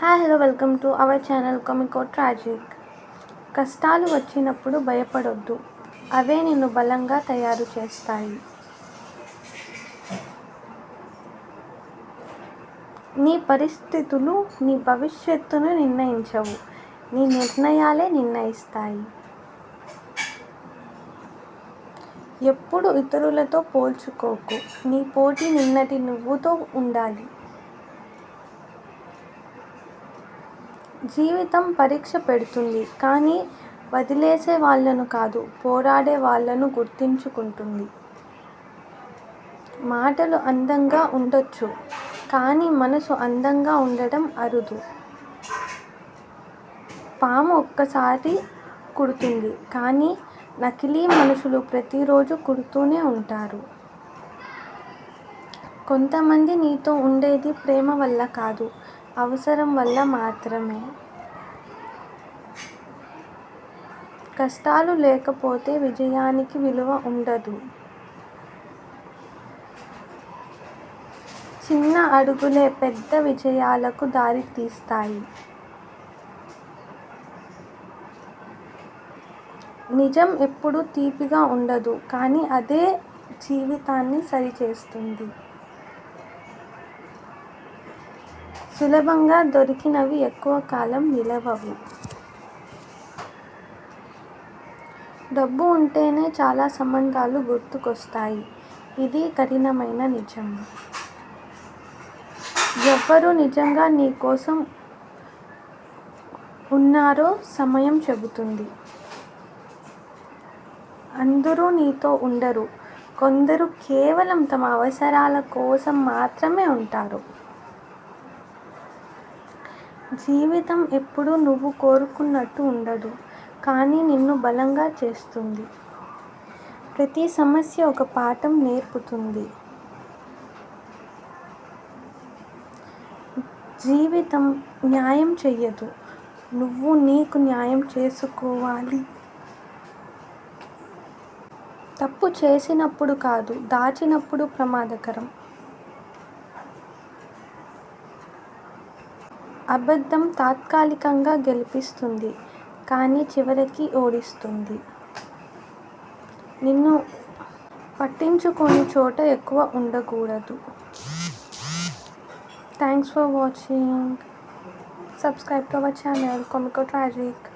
Hi hello welcome to our channel comico tragic. కష్టాలు వచ్చినప్పుడు భయపడొద్దు, అవే నిన్ను బలంగా తయారు చేస్తాయి. నీ పరిస్థితులు నీ భవిష్యత్తును నిర్ణయించవు, నీ నిర్ణయాలే నిర్ణయిస్తాయి. ఎప్పుడు ఇతరులతో పోల్చుకోకు, నీ పోటీ నిన్నటి నువ్వుతో ఉండాలి. జీవితం పరీక్ష పెడుతుంది, కానీ వదిలేసే వాళ్ళను కాదు, పోరాడే వాళ్ళను గుర్తించుకుంటుంది. మాటలు అందంగా ఉండొచ్చు, కానీ మనసు అందంగా ఉండడం అరుదు. పాము ఒక్కసారి కుడుతుంది, కానీ నకిలీ మనుషులు ప్రతిరోజు కుడుతూనే ఉంటారు. కొంతమంది నీతో ఉండేది ప్రేమ వల్ల కాదు, అవసరం వల్ల మాత్రమే. కష్టాలు లేకపోతే విజయానికి విలువ ఉండదు. చిన్న అడుగులే పెద్ద విజయాలకు దారి తీస్తాయి. నిజం ఎప్పుడూ తీపిగా ఉండదు, కానీ అదే జీవితాన్ని సరిచేస్తుంది. సులభంగా దొరికినవి ఎక్కువ కాలం నిలవవు. డబ్బు ఉంటేనే చాలా సంబంధాలు గుర్తుకొస్తాయి, ఇది కఠినమైన నిజం. ఎవ్వరు నిజంగా నీ కోసం ఉన్నారో సమయం చెబుతుంది. అందరూ నీతో ఉండరు, కొందరు కేవలం తమ అవసరాల కోసం మాత్రమే ఉంటారు. జీవితం ఎప్పుడూ నువ్వు కోరుకున్నట్టు ఉండదు, కానీ నిన్ను బలంగా చేస్తుంది. ప్రతి సమస్య ఒక పాఠం నేర్పుతుంది. జీవితం న్యాయం చెయ్యదు, నువ్వు నీకు న్యాయం చేసుకోవాలి. తప్పు చేసినప్పుడు కాదు, దాచినప్పుడు ప్రమాదకరం. అబద్ధం తాత్కాలికంగా గెలిపిస్తుంది, కానీ చివరికి ఓడిస్తుంది. నిన్ను పట్టించుకోని చోట ఎక్కువ ఉండకూడదు. Thanks for watching. Subscribe to our channel comico tragic.